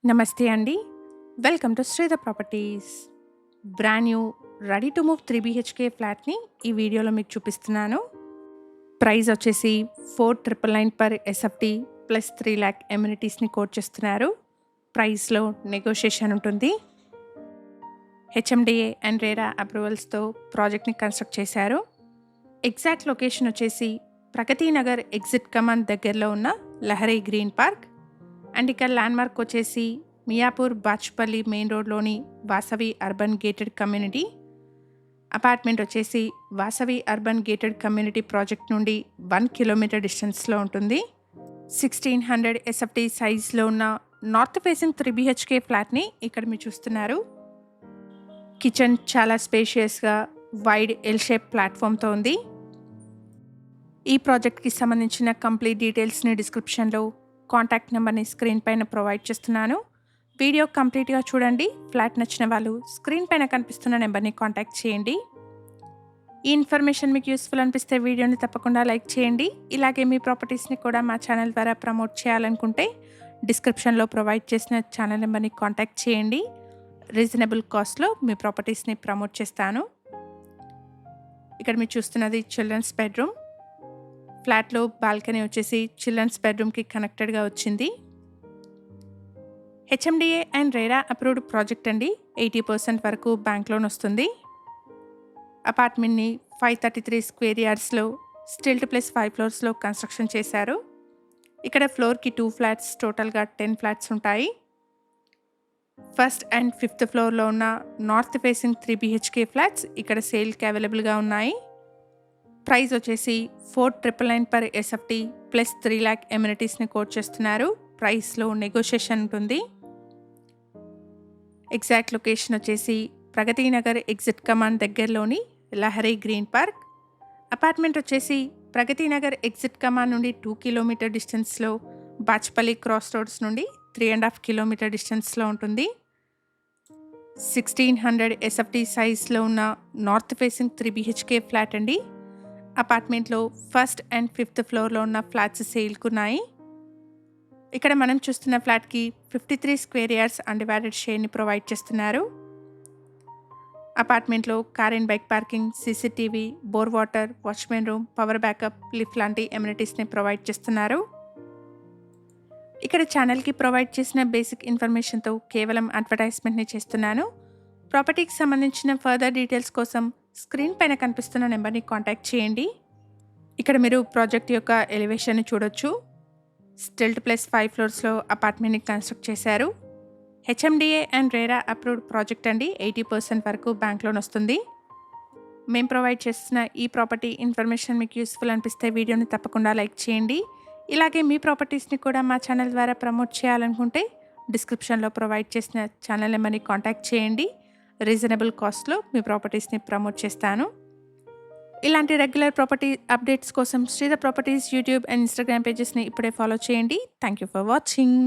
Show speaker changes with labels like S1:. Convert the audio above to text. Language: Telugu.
S1: నమస్తే అండి. Welcome to Sridhar properties. Brand new ready to move 3 BHK ఫ్లాట్‌ని ఈ వీడియోలో మీకు చూపిస్తున్నాను. ప్రైస్ వచ్చేసి 4,999 పర్ ఎస్ఎఫ్టీ ప్లస్ 3,00,000 ఎమ్యూనిటీస్‌ని కోట్ చేస్తున్నారు. ప్రైస్‌లో నెగోషియేషన్ ఉంటుంది. హెచ్ఎండిఏ అండ్ రేరా అప్రూవల్స్‌తో ప్రాజెక్ట్‌ని కన్స్ట్రక్ట్ చేశారు. ఎగ్జాక్ట్ లొకేషన్ వచ్చేసి ప్రగతి నగర్ ఎగ్జిట్ కమాన్ దగ్గరలో ఉన్న లహరి గ్రీన్ పార్క్. అండ్ ఇక్కడ ల్యాండ్మార్క్ వచ్చేసి మియాపూర్ బాచ్పల్లి మెయిన్ రోడ్లోని Vasavi urban gated community. Apartment వచ్చేసి Vasavi urban gated community project నుండి 1 కిలోమీటర్ డిస్టెన్స్లో ఉంటుంది. 1600 ఎస్ఎఫ్టీ సైజ్లో ఉన్న నార్త్ ఫేసింగ్ 3 బీహెచ్కే ఫ్లాట్ని ఇక్కడ మీరు చూస్తున్నారు. కిచెన్ చాలా స్పేషియస్గా వైడ్ ఎల్ షేప్ ప్లాట్ఫామ్తో ఉంది. ఈ ప్రాజెక్ట్కి సంబంధించిన కంప్లీట్ డీటెయిల్స్ని డిస్క్రిప్షన్లో, కాంటాక్ట్ నెంబర్ని స్క్రీన్ పైన ప్రొవైడ్ చేస్తున్నాను. వీడియో కంప్లీట్గా చూడండి. ఫ్లాట్ నచ్చిన వాళ్ళు స్క్రీన్ పైన కనిపిస్తున్న నెంబర్ని కాంటాక్ట్ చేయండి. ఈ ఇన్ఫర్మేషన్ మీకు యూస్ఫుల్ అనిపిస్తే వీడియోని తప్పకుండా లైక్ చేయండి. ఇలాగే మీ ప్రాపర్టీస్ని కూడా మా ఛానల్ ద్వారా ప్రమోట్ చేయాలనుకుంటే డిస్క్రిప్షన్లో ప్రొవైడ్ చేసిన ఛానల్ నెంబర్ని కాంటాక్ట్ చేయండి. రీజనబుల్ కాస్ట్లో మీ ప్రాపర్టీస్ని ప్రమోట్ చేస్తాను. ఇక్కడ మీరు చూస్తున్నది చిల్డ్రన్స్ బెడ్రూమ్. ఫ్లాట్లో బాల్కనీ వచ్చేసి చిల్డ్రన్స్ బెడ్రూమ్కి కనెక్టెడ్గా వచ్చింది. HMDA and RERA approved project అండి. 80% వరకు బ్యాంక్ లోన్ వస్తుంది. అపార్ట్మెంట్ని 533 స్క్వేర్ యార్డ్స్లో స్టిల్ట్ ప్లస్ 5 ఫ్లోర్స్లో కన్స్ట్రక్షన్ చేశారు. ఇక్కడ ఫ్లోర్కి 2 ఫ్లాట్స్, టోటల్గా 10 ఫ్లాట్స్ ఉంటాయి. ఫస్ట్ అండ్ 5th ఫ్లోర్లో ఉన్న నార్త్ ఫేసింగ్ 3 బీహెచ్కే ఫ్లాట్స్ ఇక్కడ సేల్కి అవైలబుల్గా ఉన్నాయి. ప్రైస్ వచ్చేసి 4,999 పర్ ఎస్ఎఫ్టీ ప్లస్ 3,00,000 ఎమ్యూనిటీస్ని కోట్ చేస్తున్నారు. ప్రైస్లో నెగోషియేషన్ ఉంటుంది. ఎగ్జాక్ట్ లొకేషన్ వచ్చేసి ప్రగతి నగర్ ఎగ్జిట్ కమాన్ దగ్గరలోని లహరి గ్రీన్ పార్క్. అపార్ట్మెంట్ వచ్చేసి ప్రగతి నగర్ ఎగ్జిట్ కమాన్ నుండి 2 కిలోమీటర్ డిస్టెన్స్లో, బాచ్పల్లి క్రాస్ రోడ్స్ నుండి 3.5 కిలోమీటర్ డిస్టెన్స్లో ఉంటుంది. 1600 ఎస్ఎఫ్టీ సైజ్లో ఉన్న నార్త్ ఫేసింగ్ 3 బీహెచ్కే ఫ్లాట్ అండి. అపార్ట్మెంట్లో ఫస్ట్ అండ్ 5th ఫ్లోర్లో ఉన్న ఫ్లాట్స్ సేల్కు ఉన్నాయి. ఇక్కడ మనం చూస్తున్న ఫ్లాట్కి 53 స్క్వేర్ యార్డ్స్ అన్డివైడెడ్ షేర్ని ప్రొవైడ్ చేస్తున్నారు. అపార్ట్మెంట్లో car and bike parking, CCTV, bore water, watchman room, power backup, lift లాంటి ఎమ్యూనిటీస్ని ప్రొవైడ్ చేస్తున్నారు. ఇక్కడ ఛానల్కి ప్రొవైడ్ చేసిన బేసిక్ ఇన్ఫర్మేషన్తో కేవలం అడ్వర్టైజ్మెంట్ని చేస్తున్నాను. ప్రాపర్టీకి సంబంధించిన ఫర్దర్ డీటెయిల్స్ కోసం స్క్రీన్ పైన కనిపిస్తున్న నెంబర్ని కాంటాక్ట్ చేయండి. ఇక్కడ మీరు ప్రాజెక్ట్ యొక్క ఎలివేషన్ని చూడొచ్చు. స్టిల్ట్ ప్లస్ 5 ఫ్లోర్స్లో అపార్ట్మెంట్ని కన్స్ట్రక్ట్ చేశారు. HMDA and RERA approved project అండి. 80% వరకు బ్యాంక్ లోన్ వస్తుంది. మేము ప్రొవైడ్ చేస్తున్న ఈ ప్రాపర్టీ ఇన్ఫర్మేషన్ మీకు యూస్ఫుల్ అనిపిస్తే వీడియోని తప్పకుండా లైక్ చేయండి. ఇలాగే మీ ప్రాపర్టీస్ని కూడా మా ఛానల్ ద్వారా ప్రమోట్ చేయాలనుకుంటే డిస్క్రిప్షన్లో ప్రొవైడ్ చేసిన ఛానల్ నెంబర్ని కాంటాక్ట్ చేయండి. రీజనబుల్ కాస్ట్లో మీ ప్రాపర్టీస్ని ప్రమోట్ చేస్తాను. ఇలాంటి రెగ్యులర్ ప్రాపర్టీ అప్డేట్స్ కోసం Sridhar properties YouTube and Instagram పేజెస్ని ఇప్పుడే ఫాలో చేయండి. Thank you for watching.